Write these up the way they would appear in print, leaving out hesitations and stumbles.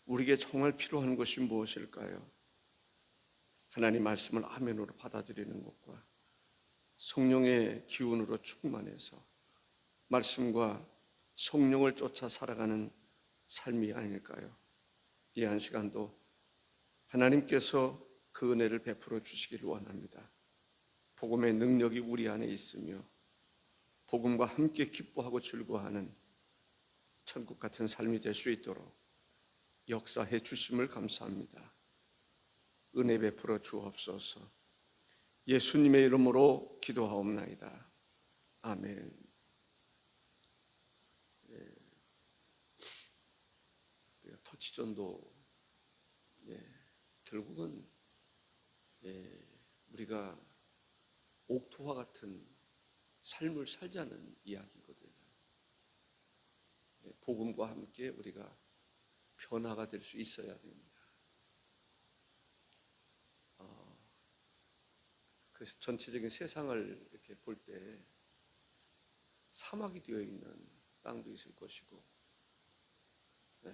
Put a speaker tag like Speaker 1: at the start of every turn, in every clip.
Speaker 1: 우리에게 정말 필요한 것이 무엇일까요? 하나님 말씀을 아멘으로 받아들이는 것과 성령의 기운으로 충만해서 말씀과 성령을 쫓아 살아가는 삶이 아닐까요? 이 한 시간도 하나님께서 그 은혜를 베풀어 주시기를 원합니다. 복음의 능력이 우리 안에 있으며 복음과 함께 기뻐하고 즐거워하는 천국 같은 삶이 될 수 있도록 역사해 주심을 감사합니다. 은혜 베풀어 주옵소서. 예수님의 이름으로 기도하옵나이다. 아멘. 터치전도 결국은 우리가 옥토와 같은 삶을 살자는 이야기거든요. 복음과 함께 우리가 변화가 될 수 있어야 됩니다. 그래서 전체적인 세상을 이렇게 볼 때 사막이 되어 있는 땅도 있을 것이고,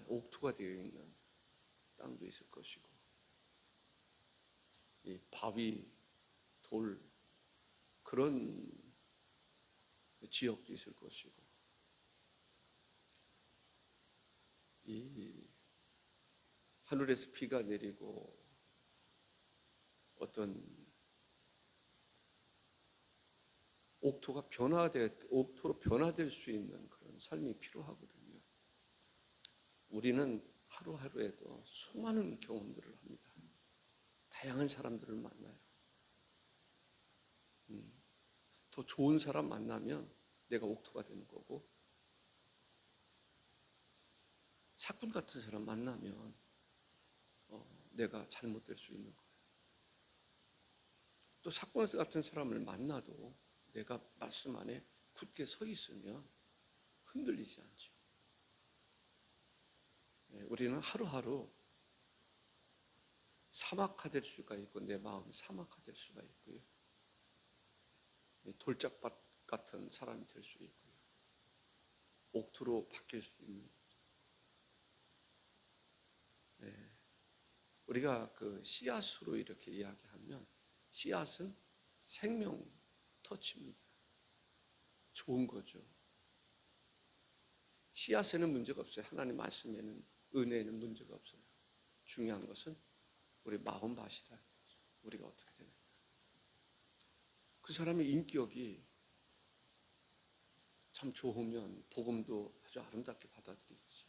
Speaker 1: 옥토가 되어 있는 땅도 있을 것이고, 이 바위, 돌 그런 지역도 있을 것이고, 이 하늘에서 비가 내리고 어떤 옥토로 변화될 수 있는 그런 삶이 필요하거든요. 우리는 하루하루에도 수많은 경험들을 합니다. 다양한 사람들을 만나요. 더 좋은 사람 만나면 내가 옥토가 되는 거고, 사꾼 같은 사람 만나면 내가 잘못될 수 있는 거예요. 또 사꾼 같은 사람을 만나도 내가 말씀 안에 굳게 서 있으면 흔들리지 않죠. 우리는 하루하루 사막화될 수가 있고, 내 마음이 사막화될 수가 있고요. 돌짝밭 같은 사람이 될 수 있고요. 옥토로 바뀔 수 있는 거죠. 우리가 그 씨앗으로 이렇게 이야기하면, 씨앗은 생명 터치입니다. 좋은 거죠. 씨앗에는 문제가 없어요. 하나님 말씀에는, 은혜에는 문제가 없어요. 중요한 것은 우리 마음밭이다. 우리가 어떻게 되는가. 그 사람의 인격이 참 좋으면 복음도 아주 아름답게 받아들이겠죠.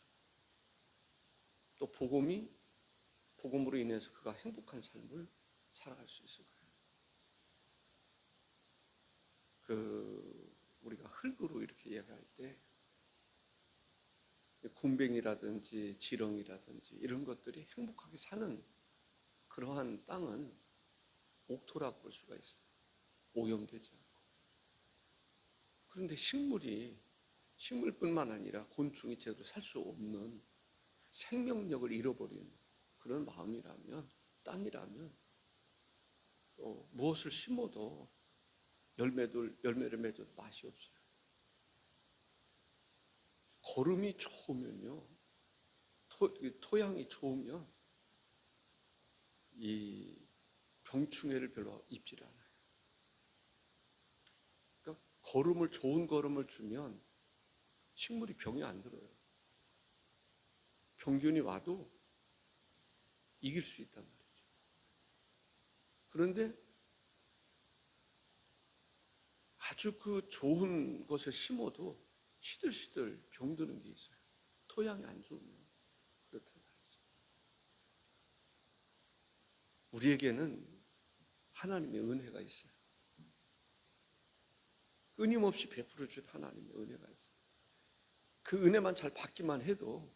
Speaker 1: 또 복음으로 인해서 그가 행복한 삶을 살아갈 수 있을 거예요. 우리가 흙으로 이렇게 이야기할 때 군뱅이라든지 지렁이라든지 이런 것들이 행복하게 사는 그러한 땅은 옥토라고 볼 수가 있어요. 오염되지 않고. 그런데 식물뿐만 아니라 곤충이 제대로 살 수 없는 생명력을 잃어버린 그런 마음이라면, 땅이라면 또 무엇을 심어도 열매를 맺어도 맛이 없어요. 거름이 좋으면요, 토양이 좋으면 이 병충해를 별로 입질 않아요. 그러니까 좋은 거름을 주면 식물이 병이 안 들어요. 병균이 와도 이길 수 있단 말이죠. 그런데 아주 그 좋은 것을 심어도 시들시들 병드는 게 있어요. 토양이 안 좋으면. 그렇단 말이죠. 우리에게는 하나님의 은혜가 있어요. 끊임없이 베풀어 준 하나님의 은혜가 있어요. 그 은혜만 잘 받기만 해도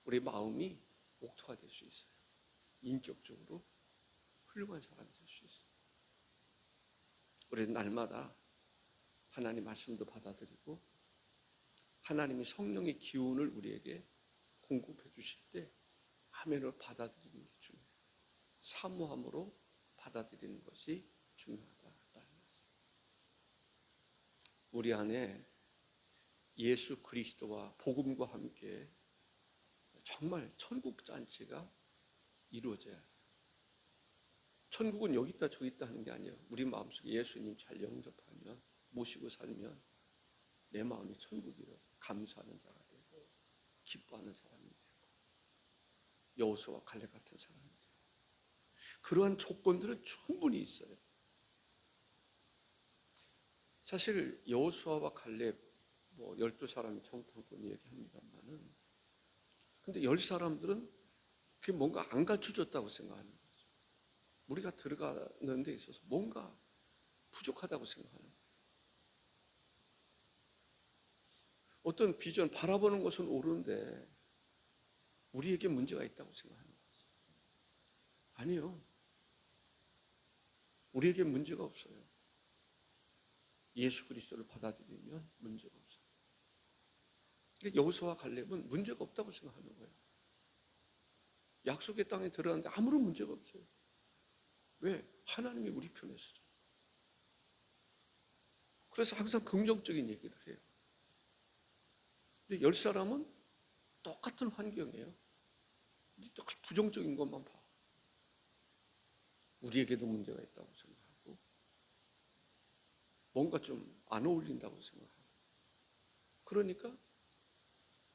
Speaker 1: 우리 마음이 옥토가 될 수 있어요. 인격적으로 훌륭한 사람이 될 수 있어요. 우리는 날마다 하나님 말씀도 받아들이고, 하나님의 성령의 기운을 우리에게 공급해 주실 때 아멘으로 받아들이는 게 중요해요. 사모함으로 받아들이는 것이 중요하다라는 말씀. 우리 안에 예수 그리스도와 복음과 함께 정말 천국 잔치가 이루어져야 돼요. 천국은 여기 있다 저기 있다 하는 게 아니에요. 우리 마음속에 예수님 잘 영접하면, 모시고 살면 내 마음이 천국이 되어서 감사하는 자가 되고 기뻐하는 사람이 되고 여호수아와 갈렙 같은 사람이 되고, 그러한 조건들은 충분히 있어요. 사실 여호수아와 갈렙 12사람이 정탐꾼 얘기합니다만은, 근데 10사람들은 그게 뭔가 안 갖춰졌다고 생각하는 거죠. 우리가 들어가는 데 있어서 뭔가 부족하다고 생각하는 거예요. 어떤 비전, 바라보는 것은 옳은데 우리에게 문제가 있다고 생각하는 거죠. 아니요. 우리에게 문제가 없어요. 예수 그리스도를 받아들이면 문제가 없어요. 그러니까 여호수아와 갈렙은 문제가 없다고 생각하는 거예요. 약속의 땅에 들어갔는데 아무런 문제가 없어요. 왜? 하나님이 우리 편에 서죠. 그래서 항상 긍정적인 얘기를 해요. 근데 10사람은 똑같은 환경이에요. 근데 또 부정적인 것만 봐. 우리에게도 문제가 있다고 생각하고, 뭔가 좀 안 어울린다고 생각하고. 그러니까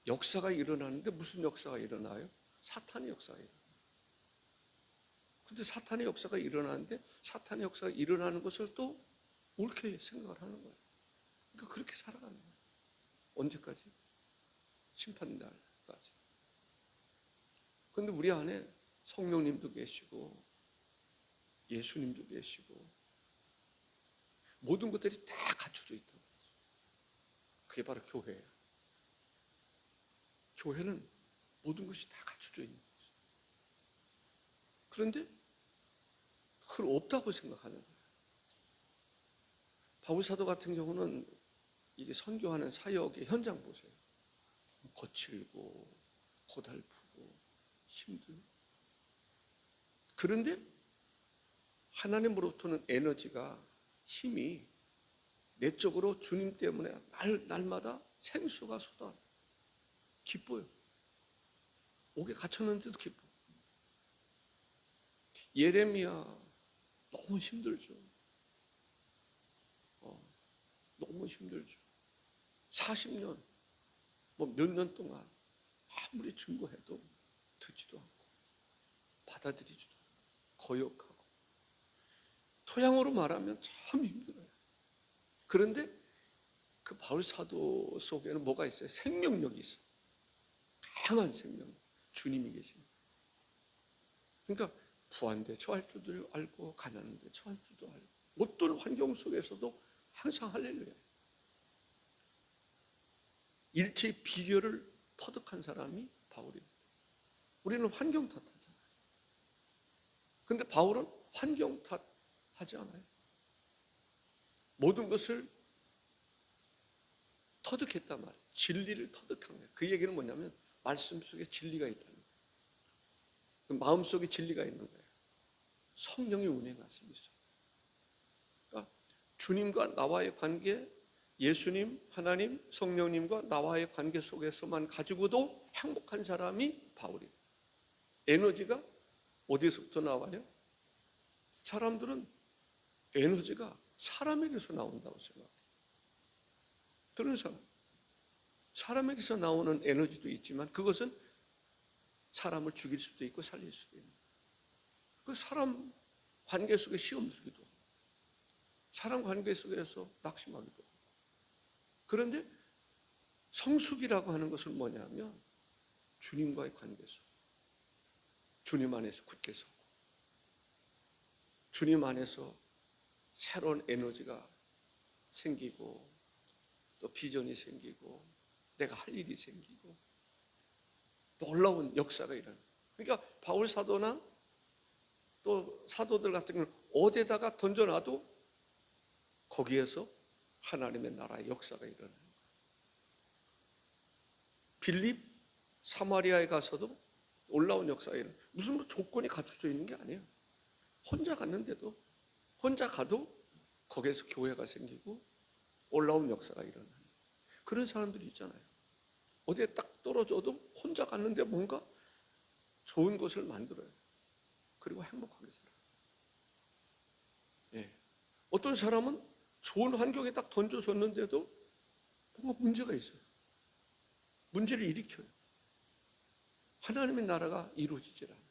Speaker 1: 역사가 일어나는데 무슨 역사가 일어나요? 사탄의 역사가 일어나요. 근데 사탄의 역사가 일어나는데 사탄의 역사가 일어나는 것을 또 옳게 생각을 하는 거예요. 그러니까 그렇게 살아가는 거예요. 언제까지? 심판날까지. 근데 우리 안에 성령님도 계시고 예수님도 계시고 모든 것들이 다 갖춰져 있다는 거죠. 그게 바로 교회예요. 교회는 모든 것이 다 갖춰져 있는 거죠. 그런데 그걸 없다고 생각하는 거예요. 바울 사도 같은 경우는 이게 선교하는 사역의 현장 보세요. 거칠고 고달프고 힘들고, 그런데 하나님으로부터는 에너지가, 힘이 내적으로 주님 때문에 날마다 생수가 쏟아요. 기뻐요. 옥에 갇혔는데도 기뻐. 예레미야 너무 힘들죠. 너무 힘들죠. 40년 몇 년 동안 아무리 증거해도 듣지도 않고 받아들이지도 않고 거역하고, 토양으로 말하면 참 힘들어요. 그런데 그 바울 사도 속에는 뭐가 있어요? 생명력이 있어요. 강한 생명력. 주님이 계십니다. 그러니까 부한데 처할 줄도 알고 가난한데 처할 줄도 알고, 어떤 환경 속에서도 항상 할렐루야. 일체의 비결을 터득한 사람이 바울입니다. 우리는 환경 탓하잖아요. 근데 바울은 환경 탓하지 않아요. 모든 것을 터득했단 말이에요. 진리를 터득한 거예요. 그 얘기는 뭐냐면 말씀 속에 진리가 있다는 거예요. 마음 속에 진리가 있는 거예요. 성령의 운행하심이 있어요. 그러니까 주님과 나와의 관계, 예수님, 하나님, 성령님과 나와의 관계 속에서만 가지고도 행복한 사람이 바울이에요. 에너지가 어디서부터 나와요? 사람들은 에너지가 사람에게서 나온다고 생각해요. 들은 사람에게서 나오는 에너지도 있지만 그것은 사람을 죽일 수도 있고 살릴 수도 있는, 그 사람 관계 속에 시험 들기도 하고 사람 관계 속에서 낙심하기도 하고. 그런데 성숙이라고 하는 것은 뭐냐면 주님과의 관계 속, 주님 안에서 굳게 서고 주님 안에서 새로운 에너지가 생기고 또 비전이 생기고 내가 할 일이 생기고 놀라운 역사가 일어나요. 그러니까 바울 사도나 또 사도들 같은 경우는 어디에다가 던져놔도 거기에서 하나님의 나라의 역사가 일어나는 거예요. 빌립 사마리아에 가서도 놀라운 역사가 일어나요. 무슨 조건이 갖춰져 있는 게 아니에요. 혼자 갔는데도, 혼자 가도 거기에서 교회가 생기고 놀라운 역사가 일어나는 거예요. 그런 사람들이 있잖아요. 어디에 딱 떨어져도 혼자 갔는데 뭔가 좋은 것을 만들어요. 그리고 행복하게 살아요. 예. 어떤 사람은 좋은 환경에 딱 던져졌는데도 뭔가 문제가 있어요. 문제를 일으켜요. 하나님의 나라가 이루어지질 않아요.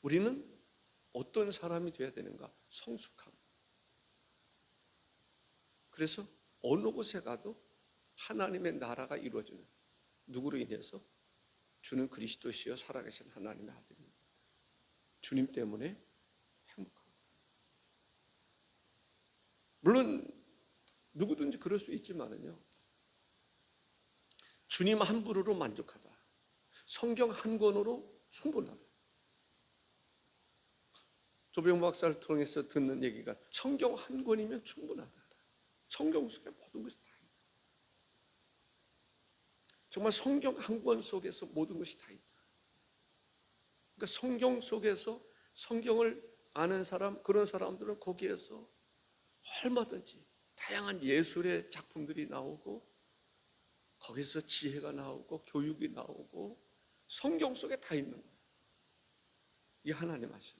Speaker 1: 우리는 어떤 사람이 되어야 되는가? 성숙함. 그래서 어느 곳에 가도 하나님의 나라가 이루어지는, 누구로 인해서? 주는 그리스도시여 살아계신 하나님의 아들입니다. 주님 때문에 행복하고. 물론 누구든지 그럴 수 있지만은요, 주님 한 분으로 만족하다, 성경 한 권으로 충분하다. 조병 박사를 통해서 듣는 얘기가 성경 한 권이면 충분하다. 성경 속에 모든 것이 다 있다. 정말 성경 한 권 속에서 모든 것이 다 있다. 그러니까 성경 속에서 성경을 아는 사람, 그런 사람들은 거기에서 얼마든지 다양한 예술의 작품들이 나오고, 거기서 지혜가 나오고 교육이 나오고, 성경 속에 다 있는 거예요. 이 하나님의 말씀.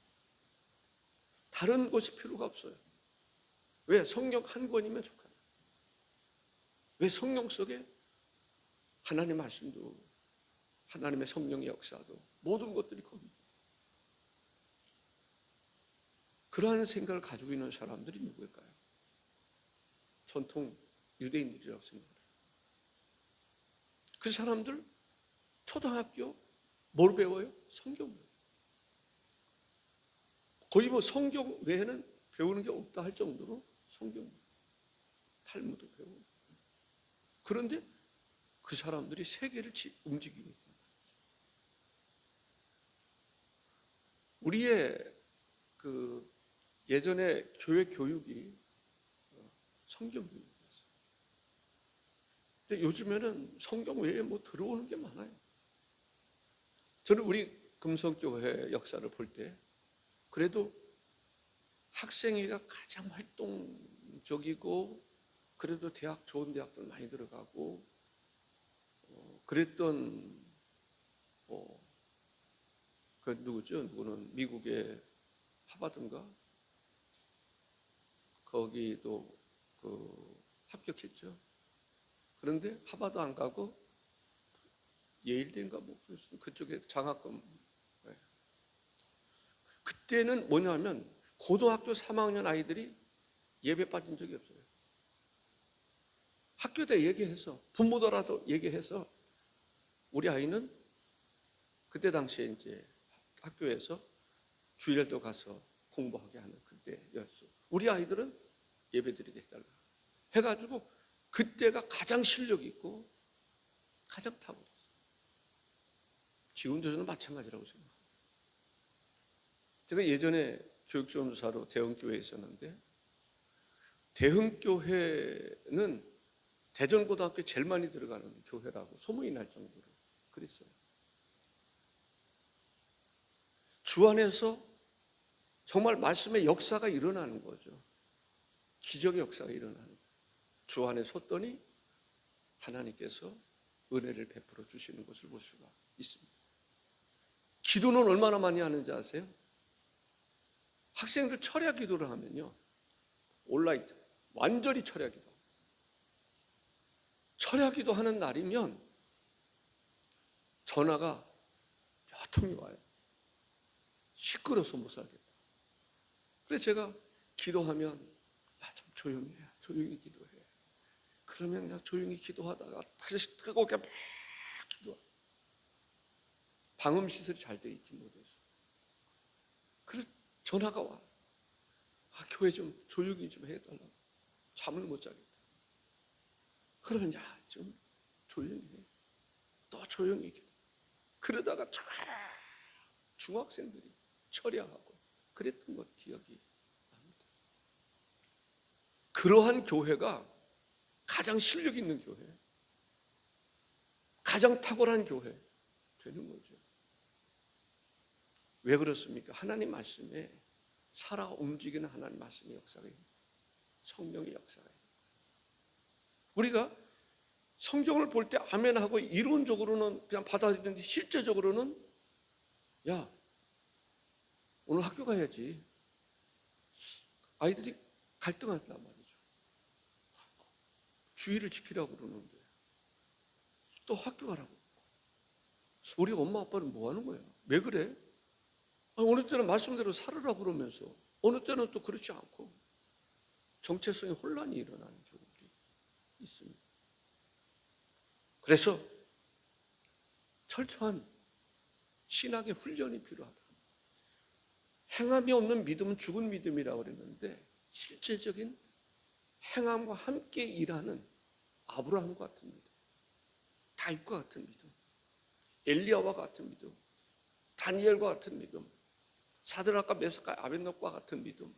Speaker 1: 다른 것이 필요가 없어요. 왜? 성경 한 권이면 족하다. 왜? 성경 속에 하나님의 말씀도, 하나님의 성령의 역사도, 모든 것들이 거기 있다. 그러한 생각을 가지고 있는 사람들이 누구일까요? 전통 유대인들이라고 생각해요. 그 사람들 초등학교 뭘 배워요? 성경 배워요. 거의 뭐 성경 외에는 배우는 게 없다 할 정도로 성경, 탈무드 배우고. 그런데 그 사람들이 세계를 움직이고 있다. 우리의 그 예전에 교회 교육이 성경 교육이었어요. 근데 요즘에는 성경 외에 뭐 들어오는 게 많아요. 저는 우리 금성교회 역사를 볼 때 그래도 학생회가 가장 활동적이고, 그래도 대학, 좋은 대학들 많이 들어가고, 그랬던 그 누구죠? 누구는 미국의 하버드인가? 거기도 그 합격했죠. 그런데 하버드 안 가고 예일대인가 뭐 그쪽에 장학금. 네. 그때는 뭐냐면 고등학교 3학년 아이들이 예배 빠진 적이 없어요. 학교에 얘기해서, 부모더라도 얘기해서, 우리 아이는 그때 당시에 이제 학교에서 주일도 가서 공부하게 하는 그때였어. 우리 아이들은 예배 드리게 해달라 해가지고 그때가 가장 실력 있고 가장 탁월했어요. 지금도 저는 마찬가지라고 생각합니다. 제가 예전에 교육전도사로 대흥교회에 있었는데, 대흥교회는 대전고등학교에 제일 많이 들어가는 교회라고 소문이 날 정도로 그랬어요. 주 안에서 정말 말씀의 역사가 일어나는 거죠. 기적의 역사가 일어나는 거예요. 주 안에 섰더니 하나님께서 은혜를 베풀어 주시는 것을 볼 수가 있습니다. 기도는 얼마나 많이 하는지 아세요? 학생들 철야 기도를 하면요, 온라인 완전히 철야 기도. 철야 기도 하는 날이면 전화가 몇 통이 와요. 시끄러워서 못 살겠다. 그래서 제가 기도하면 좀 조용히 해. 조용히 기도해. 그러면 그냥 조용히 기도하다가 다시 뜨겁게 막 기도해. 방음 시설이 잘 돼 있지 못해서. 그래서 전화가 와. 교회 좀 조용히 좀 해달라고. 잠을 못 자겠다. 그러면 좀 조용히 해. 또 조용히 기도. 그러다가 중학생들이 철야하고 그랬던 것 기억이 납니다. 그러한 교회가 가장 실력 있는 교회, 가장 탁월한 교회 되는 거죠. 왜 그렇습니까? 하나님 말씀에 살아 움직이는 하나님 말씀의 역사가 있는 거예요. 성령의 역사가 있는 거예요. 우리가 성경을 볼 때 아멘하고 이론적으로는 그냥 받아들이는데 실제적으로는 야, 오늘 학교 가야지. 아이들이 갈등한단 말이죠. 주의를 지키라고 그러는데 또 학교 가라고. 우리 엄마 아빠는 뭐 하는 거야? 왜 그래? 어느 때는 말씀대로 살으라고 그러면서 어느 때는 또 그렇지 않고 정체성의 혼란이 일어나는 경우들이 있습니다. 그래서 철저한 신학의 훈련이 필요하다. 행함이 없는 믿음은 죽은 믿음이라고 그랬는데 실제적인 행함과 함께 일하는 아브라함과 같은 믿음, 다윗과 같은 믿음, 엘리야와 같은 믿음, 다니엘과 같은 믿음, 사드락과 메삭과 아벳노고와 같은 믿음,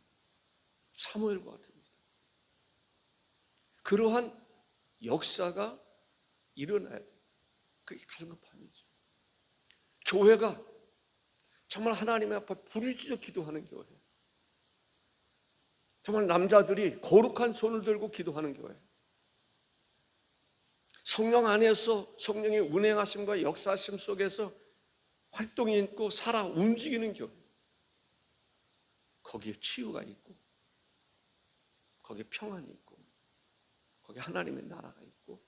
Speaker 1: 사무엘과 같은 믿음, 그러한 역사가 일어나야 돼요. 그게 갈급함이죠. 교회가 정말 하나님 앞에 부르짖어 기도하는 교회, 정말 남자들이 거룩한 손을 들고 기도하는 교회, 성령 안에서 성령의 운행하심과 역사하심 속에서 활동이 있고 살아 움직이는 교회, 거기에 치유가 있고 거기에 평안이 있고 거기에 하나님의 나라가 있고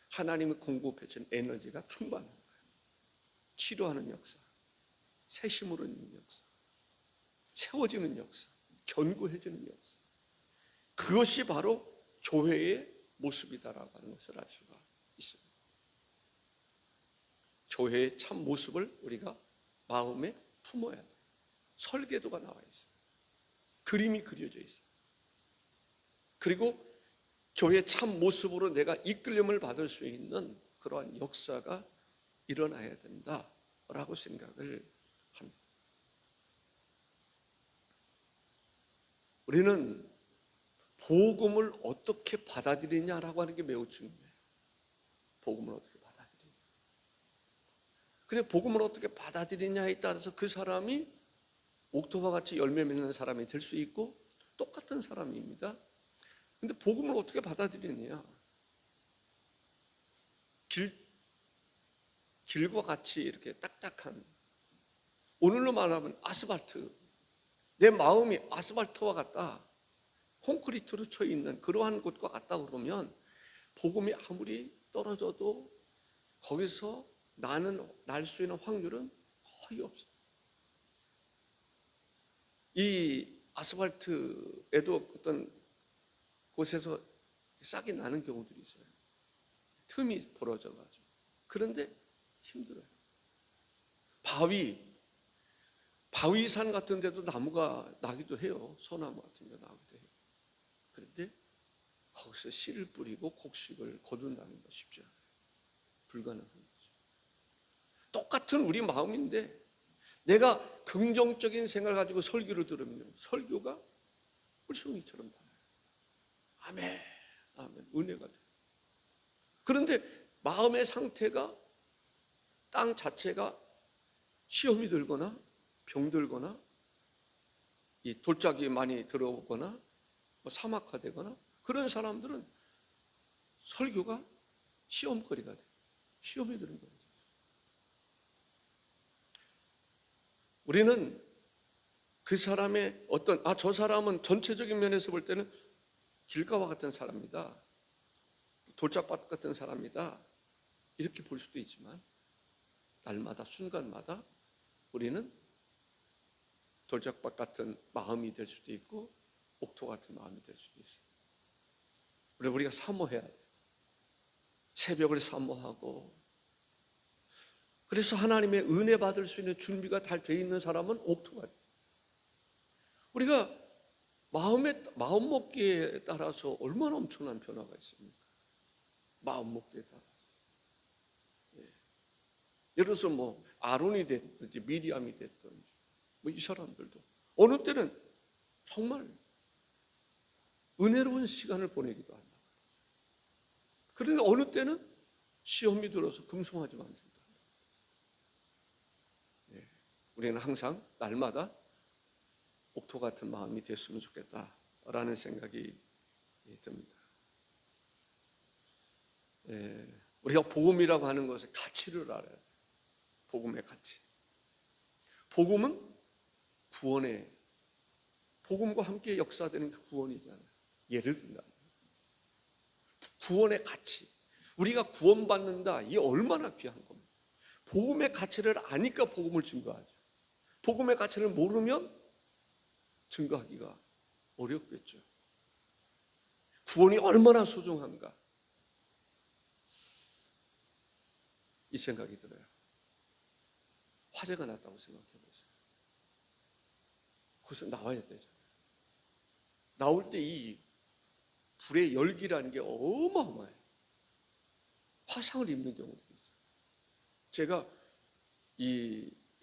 Speaker 1: 하나님의 공급해 준 에너지가 충만한 거예요. 치료하는 역사, 새심으로 있는 역사, 세워지는 역사, 견고해지는 역사, 그것이 바로 교회의 모습이다라고 하는 것을 알 수가 있습니다. 교회의 참 모습을 우리가 마음에 품어야 돼요. 설계도가 나와 있어요. 그림이 그려져 있어요. 그리고 교회의 참 모습으로 내가 이끌림을 받을 수 있는 그러한 역사가 일어나야 된다라고 생각을 합니다. 우리는 복음을 어떻게 받아들이냐라고 하는 게 매우 중요해요. 복음을 어떻게 받아들이냐. 근데 복음을 어떻게 받아들이냐에 따라서 그 사람이 옥토와 같이 열매 맺는 사람이 될 수 있고 똑같은 사람입니다. 근데 복음을 어떻게 받아들이느냐. 길과 같이 이렇게 딱딱한, 오늘로 말하면 아스팔트, 내 마음이 아스팔트와 같다, 콘크리트로 쳐 있는 그러한 곳과 같다 그러면 복음이 아무리 떨어져도 거기서 날 수 있는 확률은 거의 없어요. 이 아스팔트에도 어떤 곳에서 싹이 나는 경우들이 있어요. 틈이 벌어져가지고. 그런데 힘들어요. 바위산 같은 데도 나무가 나기도 해요. 소나무 같은 데 나기도 해요. 그런데 거기서 씨를 뿌리고 곡식을 거둔다는 거 쉽지 않아요. 불가능한 거죠. 똑같은 우리 마음인데 내가 긍정적인 생각을 가지고 설교를 들으면 설교가 물송이처럼 달아요. 아멘, 아멘, 은혜가 돼요. 그런데 마음의 상태가, 땅 자체가 시험이 들거나 병들거나 이 돌짝이 많이 들어오거나 사막화되거나 그런 사람들은 설교가 시험거리가 돼요. 시험이 드는 거예요. 우리는 그 사람의 어떤 저 사람은 전체적인 면에서 볼 때는 길가와 같은 사람이다, 돌짝밭 같은 사람이다, 이렇게 볼 수도 있지만 날마다 순간마다 우리는 돌짝밭 같은 마음이 될 수도 있고 옥토 같은 마음이 될 수도 있어요. 우리가 사모해야 돼요. 새벽을 사모하고. 그래서 하나님의 은혜 받을 수 있는 준비가 잘 돼 있는 사람은 옥토가 돼요. 우리가 마음 먹기에 따라서 얼마나 엄청난 변화가 있습니까? 마음 먹기에 따라서. 예를 들어서 아론이 됐든지 미리암이 됐든지 이 사람들도 어느 때는 정말 은혜로운 시간을 보내기도 한다. 그런데 어느 때는 시험이 들어서 금송아지 만든다. 우리는 항상 날마다 옥토 같은 마음이 됐으면 좋겠다라는 생각이 듭니다. 우리가 복음이라고 하는 것의 가치를 알아야 돼요. 복음의 가치. 복음은 구원의, 복음과 함께 역사되는 그 구원이잖아요. 예를 든다면 구원의 가치, 우리가 구원받는다, 이게 얼마나 귀한 겁니다. 복음의 가치를 아니까 복음을 증거하죠. 복음의 가치를 모르면 증거하기가 어렵겠죠. 구원이 얼마나 소중한가, 이 생각이 들어요. 화재가 났다고 생각해 보세요. 거기서 나와야 되잖아요. 나올 때 이 불의 열기라는 게 어마어마해요. 화상을 입는 경우들이 있어요. 제가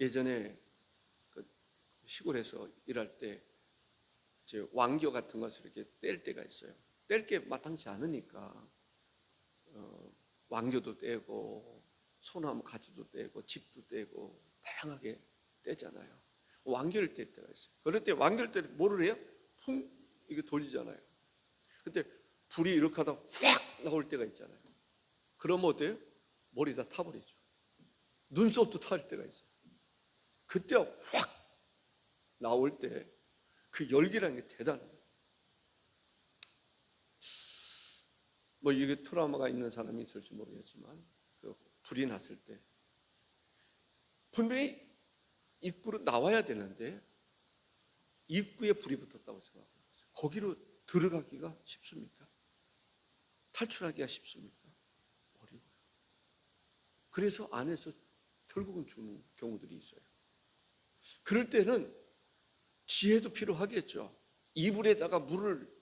Speaker 1: 예전에 그 시골에서 일할 때 제 왕겨 같은 것을 이렇게 뗄 때가 있어요. 뗄 게 마땅치 않으니까 왕겨도 떼고 소나무 가지도 떼고 집도 떼고 다양하게 떼잖아요. 왕겨를 뗄 때가 있어요. 그럴 때 왕겨를 뗄 때 뭐를 해요? 풍 이게 돌리잖아요. 그때 불이 이렇게 하다가 확 나올 때가 있잖아요. 그러면 어때요? 머리 다 타버리죠. 눈썹도 탈 때가 있어요. 그때 확 나올 때 그 열기라는 게 대단해요. 뭐 이게 트라우마가 있는 사람이 있을지 모르겠지만 그 불이 났을 때 분명히 입구로 나와야 되는데 입구에 불이 붙었다고 생각해요. 거기로 들어가기가 쉽습니까? 탈출하기가 쉽습니까? 어려워요. 그래서 안에서 결국은 죽는 경우들이 있어요. 그럴 때는 지혜도 필요하겠죠. 이불에다가 물을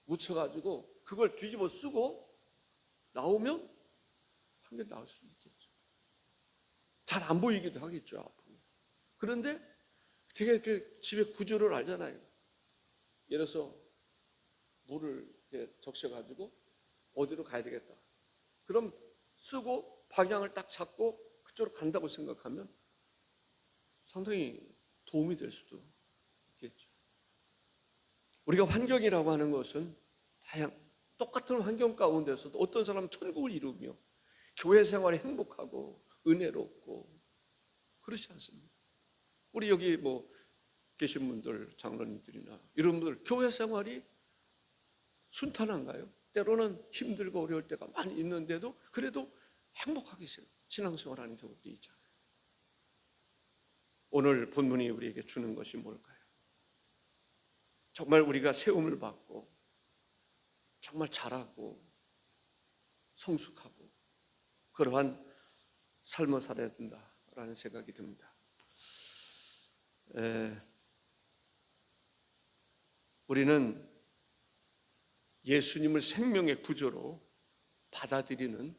Speaker 1: 묻혀가지고 그걸 뒤집어 쓰고 나오면 한 개 나올 수 있겠죠. 잘 안 보이기도 하겠죠, 앞으로. 그런데 되게 그 집에 구조를 알잖아요. 예를 들어서 물을 이렇게 적셔가지고 어디로 가야 되겠다. 그럼 쓰고 방향을 딱 잡고 그쪽으로 간다고 생각하면 상당히 도움이 될 수도 있겠죠. 우리가 환경이라고 하는 것은 똑같은 환경 가운데서도 어떤 사람은 천국을 이루며 교회 생활이 행복하고 은혜롭고 그렇지 않습니다. 우리 여기 뭐 계신 분들, 장로님들이나 이런 분들 교회 생활이 순탄한가요? 때로는 힘들고 어려울 때가 많이 있는데도 그래도 행복하게 신앙생활하는 경우도 있잖아요. 오늘 본문이 우리에게 주는 것이 뭘까요? 정말 우리가 세움을 받고 정말 잘하고 성숙하고 그러한 삶을 살아야 된다라는 생각이 듭니다. 우리는 예수님을 생명의 구조로 받아들이는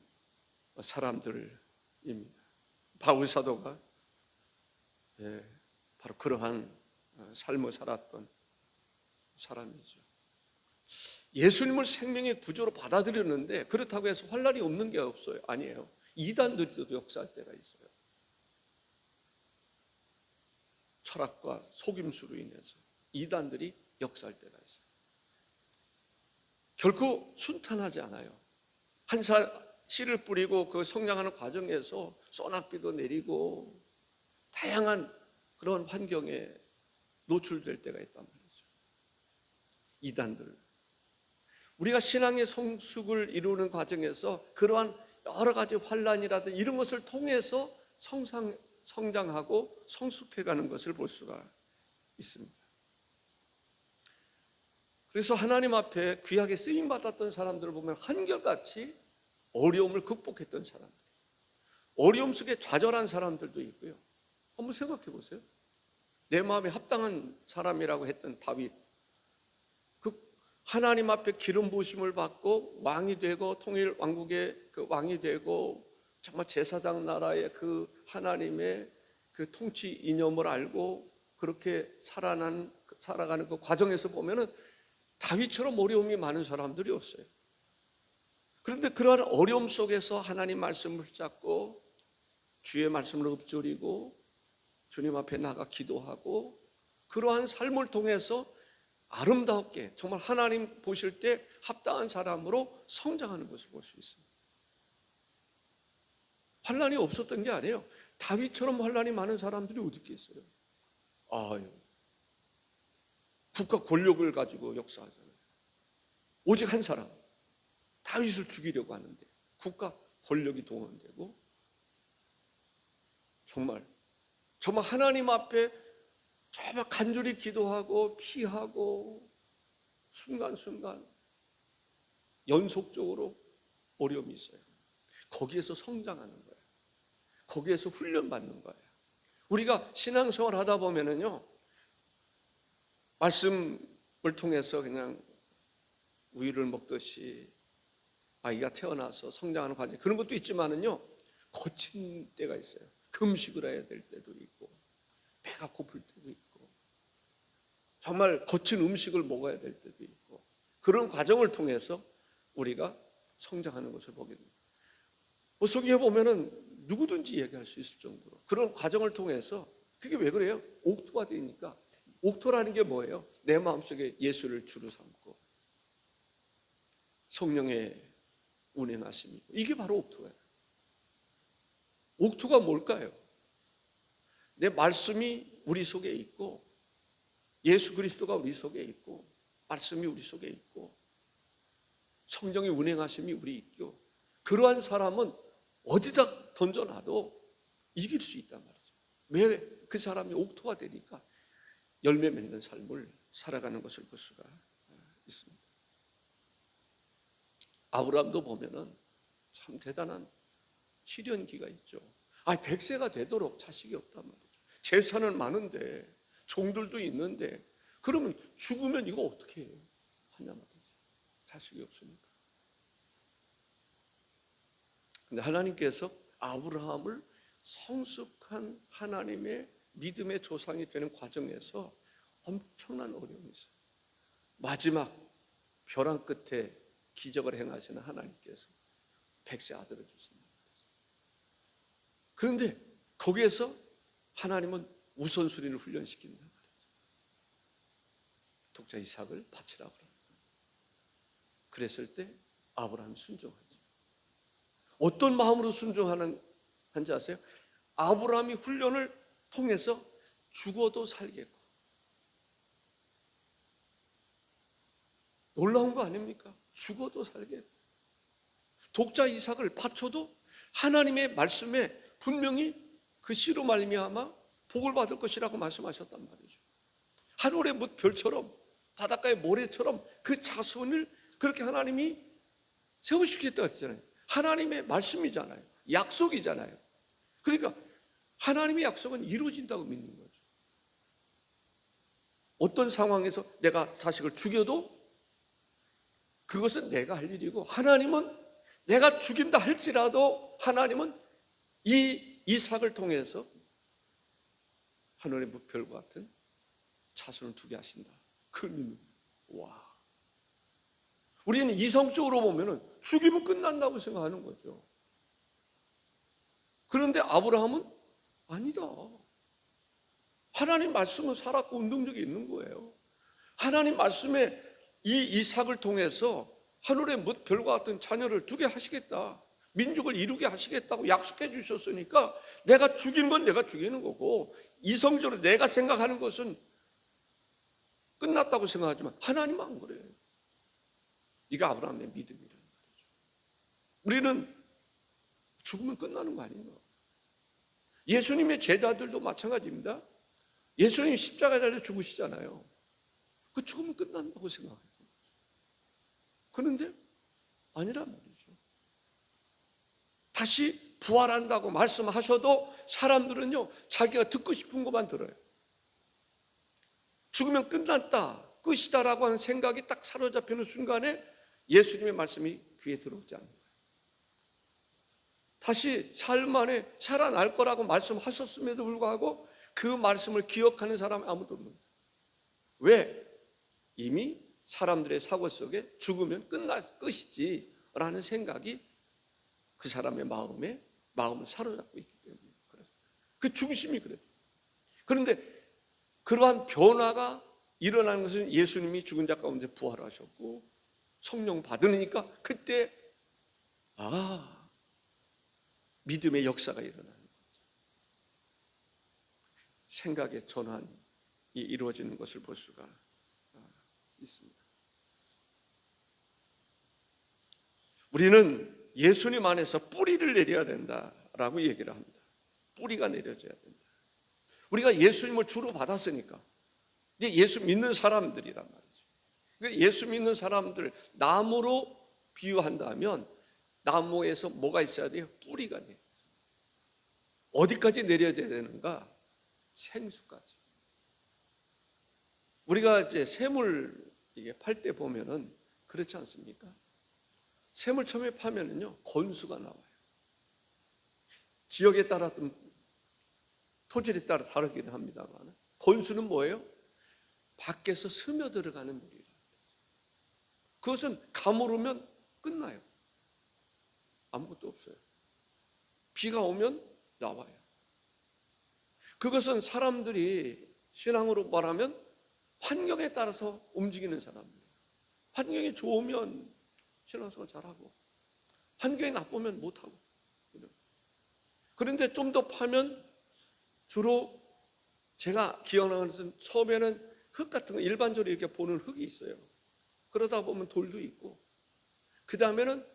Speaker 1: 사람들입니다. 바울 사도가 바로 그러한 삶을 살았던 사람이죠. 예수님을 생명의 구조로 받아들였는데 그렇다고 해서 환난이 없는 게 없어요. 아니에요. 이단들도 역사할 때가 있어요. 철학과 속임수로 인해서 이단들이 역사할 때가 있어요. 결코 순탄하지 않아요. 한 씨를 뿌리고 그 성장하는 과정에서 소낙비도 내리고 다양한 그런 환경에 노출될 때가 있단 말이죠. 이단들. 우리가 신앙의 성숙을 이루는 과정에서 그러한 여러 가지 환난이라든지 이런 것을 통해서 성장하고 성숙해가는 것을 볼 수가 있습니다. 그래서 하나님 앞에 귀하게 쓰임받았던 사람들을 보면 한결같이 어려움을 극복했던 사람들, 어려움 속에 좌절한 사람들도 있고요. 한번 생각해 보세요. 내 마음에 합당한 사람이라고 했던 다윗, 그 하나님 앞에 기름 부으심을 받고 왕이 되고 통일 왕국의 그 왕이 되고 정말 제사장 나라의 그 하나님의 그 통치 이념을 알고 그렇게 살아가는 그 과정에서 보면은 다윗처럼 어려움이 많은 사람들이 없어요. 그런데 그러한 어려움 속에서 하나님 말씀을 붙잡고 주의 말씀을 읊조리고 주님 앞에 나가 기도하고 그러한 삶을 통해서 아름답게 정말 하나님 보실 때 합당한 사람으로 성장하는 것을 볼 수 있습니다. 환난이 없었던 게 아니에요. 다윗처럼 환난이 많은 사람들이 어디 있겠어요? 아유, 국가 권력을 가지고 역사하잖아요. 오직 한 사람, 다윗을 죽이려고 하는데 국가 권력이 동원되고 정말 하나님 앞에 정말 간절히 기도하고 피하고 순간순간 연속적으로 어려움이 있어요. 거기에서 성장하는 거예요. 거기에서 훈련받는 거예요. 우리가 신앙생활 하다 보면은요, 말씀을 통해서 그냥 우유를 먹듯이 아이가 태어나서 성장하는 과정, 그런 것도 있지만은요, 거친 때가 있어요. 금식을 해야 될 때도 있고, 배가 고플 때도 있고, 정말 거친 음식을 먹어야 될 때도 있고, 그런 과정을 통해서 우리가 성장하는 것을 보게 됩니다. 성경에 보면은 누구든지 얘기할 수 있을 정도로 그런 과정을 통해서, 그게 왜 그래요? 옥토가 되니까. 옥토라는 게 뭐예요? 내 마음속에 예수를 주로 삼고 성령의 운행하심이, 이게 바로 옥토예요. 옥토가 뭘까요? 내 말씀이 우리 속에 있고, 예수 그리스도가 우리 속에 있고, 말씀이 우리 속에 있고, 성령의 운행하심이 우리 있고, 그러한 사람은 어디다 던져놔도 이길 수 있단 말이죠. 왜? 그 사람이 옥토가 되니까 열매 맺는 삶을 살아가는 것을 볼 수가 있습니다. 아브라함도 보면은 참 대단한 시련기가 있죠. 100세가 되도록 자식이 없단 말이죠. 재산은 많은데, 종들도 있는데, 그러면 죽으면 이거 어떻게 해요? 하냐 말이죠. 자식이 없으니까. 근데 하나님께서 아브라함을 성숙한 하나님의 믿음의 조상이 되는 과정에서 엄청난 어려움이 있어요. 마지막 벼랑 끝에 기적을 행하시는 하나님께서 100세 아들을 주신다. 그런데 거기에서 하나님은 우선순위를 훈련시킨단 말이죠. 독자 이삭을 바치라고 합니다. 그랬을 때 아브라함이 순종하죠. 어떤 마음으로 순종하는지 아세요? 아브라함이 훈련을 통해서 죽어도 살겠고. 놀라운 거 아닙니까? 죽어도 살겠고. 독자 이삭을 바쳐도 하나님의 말씀에 분명히 그 씨로 말미암아 복을 받을 것이라고 말씀하셨단 말이죠. 하늘의 뭇별처럼, 바닷가의 모래처럼 그 자손을 그렇게 하나님이 세우시겠다고 했잖아요. 하나님의 말씀이잖아요. 약속이잖아요. 그러니까 하나님의 약속은 이루어진다고 믿는 거죠. 어떤 상황에서 내가 자식을 죽여도 그것은 내가 할 일이고, 하나님은 내가 죽인다 할지라도 하나님은 이 이삭을 통해서 하늘의 무별과 같은 자손을 두게 하신다. 그걸 믿는 거예요. 와. 우리는 이성적으로 보면은 죽이면 끝난다고 생각하는 거죠. 그런데 아브라함은 아니다. 하나님 말씀은 살았고 운동력이 있는 거예요. 하나님 말씀에 이 이삭을 통해서 하늘의 뭇별과 같은 자녀를 두게 하시겠다, 민족을 이루게 하시겠다고 약속해 주셨으니까 내가 죽이는 건 내가 죽이는 거고, 이성적으로 내가 생각하는 것은 끝났다고 생각하지만 하나님은 안 그래요. 이게 아브라함의 믿음이라는 말이죠. 우리는 죽으면 끝나는 거 아닌가? 예수님의 제자들도 마찬가지입니다. 예수님 십자가에 달려 죽으시잖아요. 그 죽으면 끝난다고 생각해요. 그런데 아니란 말이죠. 다시 부활한다고 말씀하셔도 사람들은요, 자기가 듣고 싶은 것만 들어요. 죽으면 끝났다, 끝이다라고 하는 생각이 딱 사로잡히는 순간에 예수님의 말씀이 귀에 들어오지 않는 거예요. 다시 삶 안에 살아날 거라고 말씀하셨음에도 불구하고 그 말씀을 기억하는 사람이 아무도 없는 거예요. 왜? 이미 사람들의 사고 속에 죽으면 끝이지 라는 생각이 그 사람의 마음을 사로잡고 있기 때문에 그렇습니다. 그 중심이 그래요. 그런데 그러한 변화가 일어나는 것은 예수님이 죽은 자 가운데 부활하셨고 성령 받으니까 그때 믿음의 역사가 일어나는 거죠. 생각의 전환이 이루어지는 것을 볼 수가 있습니다. 우리는 예수님 안에서 뿌리를 내려야 된다라고 얘기를 합니다. 뿌리가 내려져야 된다. 우리가 예수님을 주로 받았으니까 이제 예수 믿는 사람들이란 말이죠. 그러니까 예수 믿는 사람들, 나무로 비유한다면 나무에서 뭐가 있어야 돼요? 뿌리가 내려져요. 어디까지 내려져야 되는가? 생수까지. 우리가 이제 샘을 이게 팔 때 보면은 그렇지 않습니까? 샘을 처음에 파면은요, 건수가 나와요. 지역에 따라 토질에 따라 다르기는 합니다만, 건수는 뭐예요? 밖에서 스며 들어가는 물이라. 그것은 가물으면 끝나요. 아무것도 없어요. 비가 오면 나와요. 그것은 사람들이 신앙으로 말하면 환경에 따라서 움직이는 사람들이에요. 환경이 좋으면 신앙생활 잘하고, 환경이 나쁘면 못하고. 그런데 좀 더 파면 주로 제가 기억나는 것은 처음에는 흙 같은 거 일반적으로 이렇게 보는 흙이 있어요. 그러다 보면 돌도 있고, 그 다음에는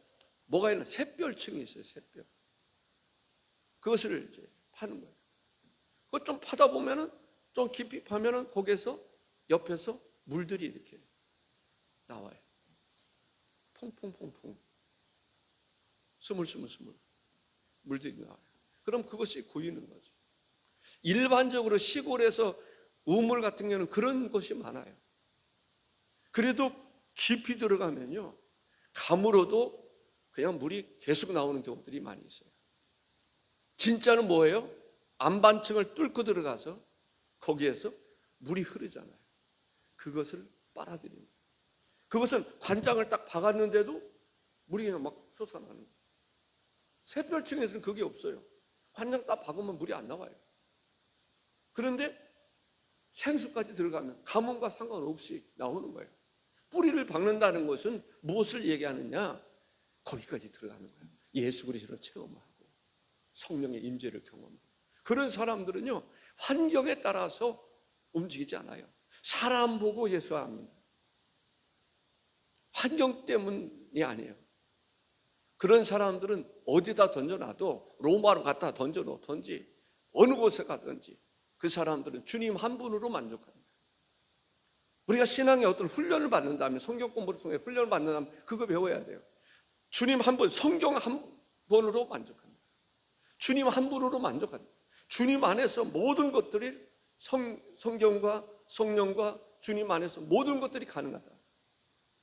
Speaker 1: 뭐가 있나? 샛별층이 있어요. 샛별. 그것을 이제 파는 거예요. 그거 좀 파다 보면은 좀 깊이 파면은 거기에서 옆에서 물들이 이렇게 나와요. 퐁퐁퐁퐁. 스물스물 물들이 나와요. 그럼 그것이 고이는 거죠. 일반적으로 시골에서 우물 같은 경우는 그런 것이 많아요. 그래도 깊이 들어가면요, 가물어도 그냥 물이 계속 나오는 경우들이 많이 있어요. 진짜는 뭐예요? 안반층을 뚫고 들어가서 거기에서 물이 흐르잖아요. 그것을 빨아들이는 거예요. 그것은 관장을 딱 박았는데도 물이 그냥 막 솟아나는 거죠. 샛별층에서는 그게 없어요. 관장 딱 박으면 물이 안 나와요. 그런데 생수까지 들어가면 가뭄과 상관없이 나오는 거예요. 뿌리를 박는다는 것은 무엇을 얘기하느냐? 거기까지 들어가는 거예요. 예수 그리스도를 체험하고 성령의 임재를 경험하고. 그런 사람들은요, 환경에 따라서 움직이지 않아요. 사람 보고 예수합니다. 환경 때문이 아니에요. 그런 사람들은 어디다 던져놔도, 로마로 갖다 던져놓든지 어느 곳에 가든지 그 사람들은 주님 한 분으로 만족합니다. 우리가 신앙의 어떤 훈련을 받는다면, 성경 공부를 통해 훈련을 받는다면 그거 배워야 돼요. 주님 한 분, 성경 한 권으로 만족합니다. 주님 한 분으로 만족합니다. 주님 안에서 모든 것들이 성경과 성령과 주님 안에서 모든 것들이 가능하다.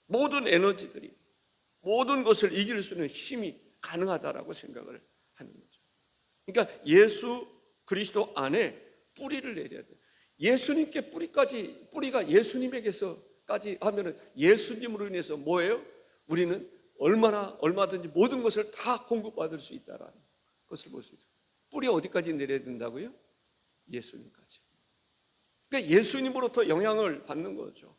Speaker 1: 모든 에너지들이, 모든 것을 이길 수 있는 힘이 가능하다라고 생각을 하는 거죠. 그러니까 예수 그리스도 안에 뿌리를 내려야 돼요. 예수님께 뿌리가 예수님에게서까지 하면은 예수님으로 인해서 뭐예요? 우리는 얼마든지 모든 것을 다 공급받을 수 있다라는 것을 볼 수 있어요. 뿌리 어디까지 내려야 된다고요? 예수님까지. 그러니까 예수님으로부터 영향을 받는 거죠.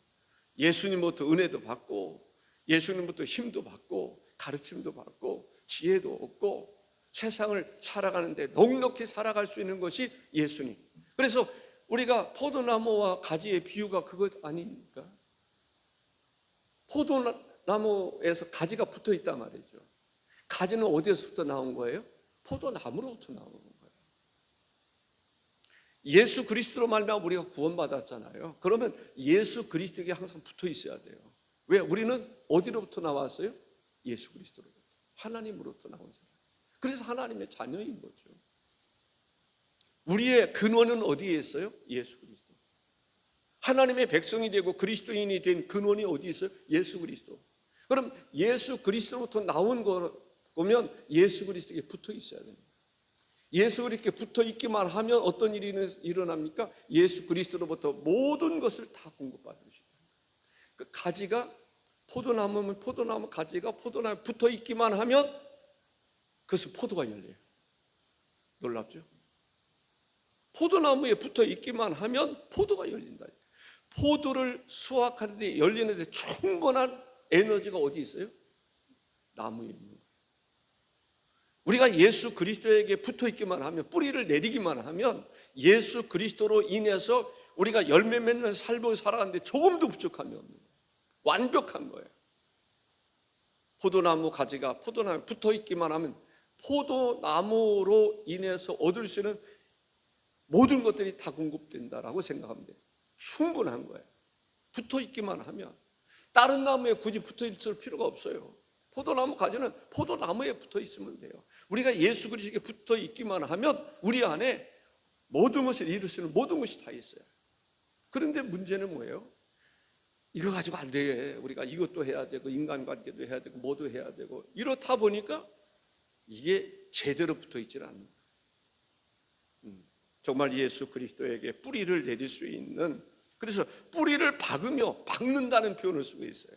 Speaker 1: 예수님부터 은혜도 받고, 예수님부터 힘도 받고, 가르침도 받고, 지혜도 얻고, 세상을 살아가는데 넉넉히 살아갈 수 있는 것이 예수님. 그래서 우리가 포도나무와 가지의 비유가 그것 아닙니까? 포도나무에서 가지가 붙어 있단 말이죠. 가지는 어디에서부터 나온 거예요? 포도나무로부터 나오는 거예요. 예수 그리스도로 말미암아 우리가 구원받았잖아요. 그러면 예수 그리스도에게 항상 붙어 있어야 돼요. 왜? 우리는 어디로부터 나왔어요? 예수 그리스도로부터, 하나님으로부터 나온 사람. 그래서 하나님의 자녀인 거죠. 우리의 근원은 어디에 있어요? 예수 그리스도. 하나님의 백성이 되고 그리스도인이 된 근원이 어디 있어요? 예수 그리스도. 그럼 예수 그리스도로부터 나온 거면 예수 그리스도에게 붙어 있어야 됩니다. 예수 그리스도에 붙어 있기만 하면 어떤 일이 일어납니까? 예수 그리스도로부터 모든 것을 다 공급받을 수 있다. 그 가지가 포도나무면 포도나무 가지가 포도나무에 붙어 있기만 하면 그것은 포도가 열려요. 놀랍죠? 포도나무에 붙어 있기만 하면 포도가 열린다. 포도를 수확하는데 열리는데 충분한 에너지가 어디 있어요? 나무에 있는 거예요. 우리가 예수 그리스도에게 붙어 있기만 하면, 뿌리를 내리기만 하면 예수 그리스도로 인해서 우리가 열매 맺는 삶을 살아가는데 조금도 부족함이 없는 거예요. 완벽한 거예요. 포도나무 가지가 포도나무에 붙어 있기만 하면 포도나무로 인해서 얻을 수 있는 모든 것들이 다 공급된다라고 생각하면 돼요. 충분한 거예요. 붙어 있기만 하면. 다른 나무에 굳이 붙어 있을 필요가 없어요. 포도나무 가지는 포도나무에 붙어 있으면 돼요. 우리가 예수 그리스도에 붙어 있기만 하면 우리 안에 모든 것을 이룰 수 있는 모든 것이 다 있어요. 그런데 문제는 뭐예요? 이거 가지고 안 돼. 우리가 이것도 해야 되고 인간관계도 해야 되고 뭐도 해야 되고 이렇다 보니까 이게 제대로 붙어 있지는 않는 거예요. 정말 예수 그리스도에게 뿌리를 내릴 수 있는, 그래서 뿌리를 박으며 박는다는 표현을 쓰고 있어요.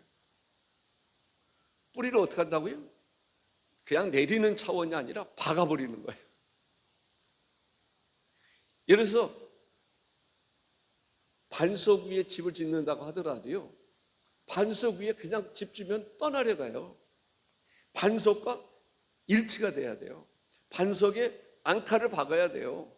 Speaker 1: 뿌리를 어떻게 한다고요? 그냥 내리는 차원이 아니라 박아버리는 거예요. 예를 들어서 반석 위에 집을 짓는다고 하더라도요, 반석 위에 그냥 집 지면 떠나려 가요. 반석과 일치가 돼야 돼요. 반석에 앙카를 박아야 돼요.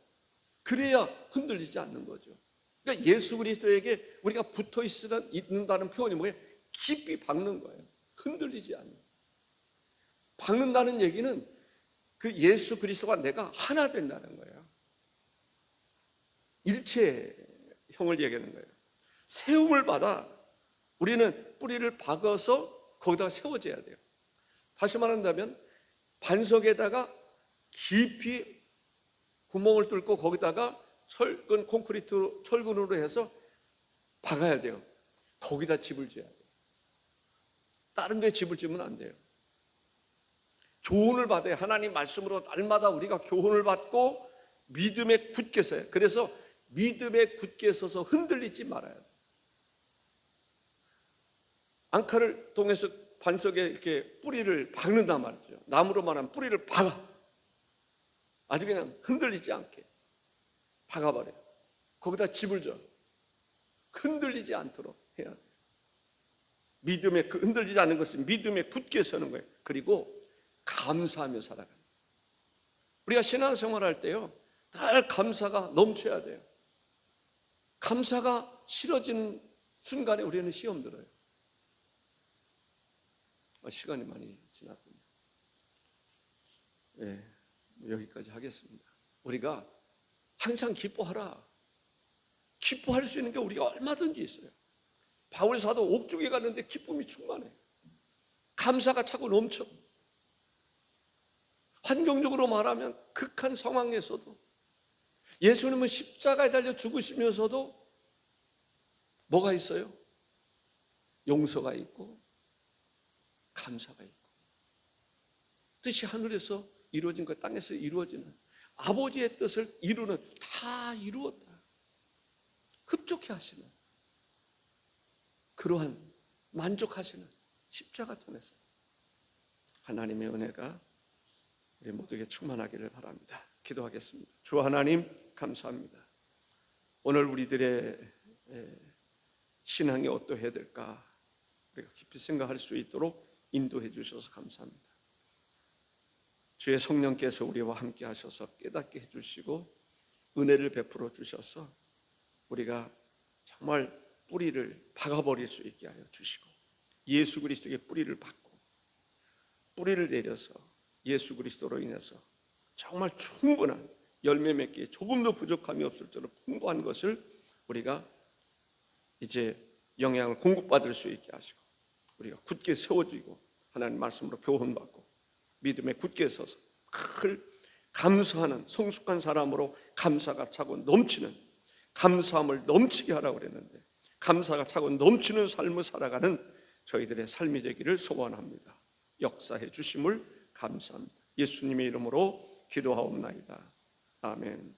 Speaker 1: 그래야 흔들리지 않는 거죠. 그러니까 예수 그리스도에게 우리가 붙어 있는다는 표현이 뭐예요? 깊이 박는 거예요. 흔들리지 않는. 박는다는 얘기는 그 예수 그리스도가 내가 하나 된다는 거예요. 일체형을 얘기하는 거예요. 세움을 받아 우리는 뿌리를 박아서 거기다가 세워져야 돼요. 다시 말한다면 반석에다가 깊이 구멍을 뚫고 거기다가 철근 콘크리트 철근으로 해서 박아야 돼요. 거기다 집을 지어야 돼요. 다른 데 집을 지으면 안 돼요. 교훈을 받아요. 하나님 말씀으로 날마다 우리가 교훈을 받고 믿음에 굳게 서요. 그래서 믿음에 굳게 서서 흔들리지 말아야 돼요. 앙카를 통해서 반석에 이렇게 뿌리를 박는단 말이죠. 나무로 말하면 뿌리를 박아. 아주 그냥 흔들리지 않게 박아버려요. 거기다 집을 줘. 흔들리지 않도록 해야 돼요. 믿음에 흔들리지 않는 것은 믿음에 굳게 서는 거예요. 그리고 감사하며 살아가는 거예요. 우리가 신앙생활 할 때요, 늘 감사가 넘쳐야 돼요. 감사가 싫어지는 순간에 우리는 시험 들어요. 시간이 많이 지났군요. 네, 여기까지 하겠습니다. 우리가 항상 기뻐하라. 기뻐할 수 있는 게 우리가 얼마든지 있어요. 바울 사도 옥중에 갔는데 기쁨이 충만해. 감사가 차고 넘쳐. 환경적으로 말하면 극한 상황에서도 예수님은 십자가에 달려 죽으시면서도 뭐가 있어요? 용서가 있고 감사가 있고, 뜻이 하늘에서 이루어진 것 땅에서 이루어지는 아버지의 뜻을 이루는, 다 이루었다 흡족해 하시는, 그러한 만족하시는 십자가 통해서 하나님의 은혜가 우리 모두에게 충만하기를 바랍니다. 기도하겠습니다. 주 하나님 감사합니다. 오늘 우리들의 신앙이 어떠해야 될까 우리가 깊이 생각할 수 있도록 인도해 주셔서 감사합니다. 주의 성령께서 우리와 함께 하셔서 깨닫게 해주시고 은혜를 베풀어 주셔서 우리가 정말 뿌리를 박아버릴 수 있게 하여 주시고, 예수 그리스도의 뿌리를 박고 뿌리를 내려서 예수 그리스도로 인해서 정말 충분한 열매 맺기에 조금도 부족함이 없을 정도로 풍부한 것을 우리가 이제 영향을 공급받을 수 있게 하시고, 우리가 굳게 세워지고 하나님 말씀으로 교훈받고 믿음에 굳게 서서 늘 감사하는 성숙한 사람으로 감사가 차고 넘치는, 감사함을 넘치게 하라고 그랬는데 감사가 차고 넘치는 삶을 살아가는 저희들의 삶이 되기를 소원합니다. 역사해 주심을 감사합니다. 예수님의 이름으로 기도하옵나이다. 아멘.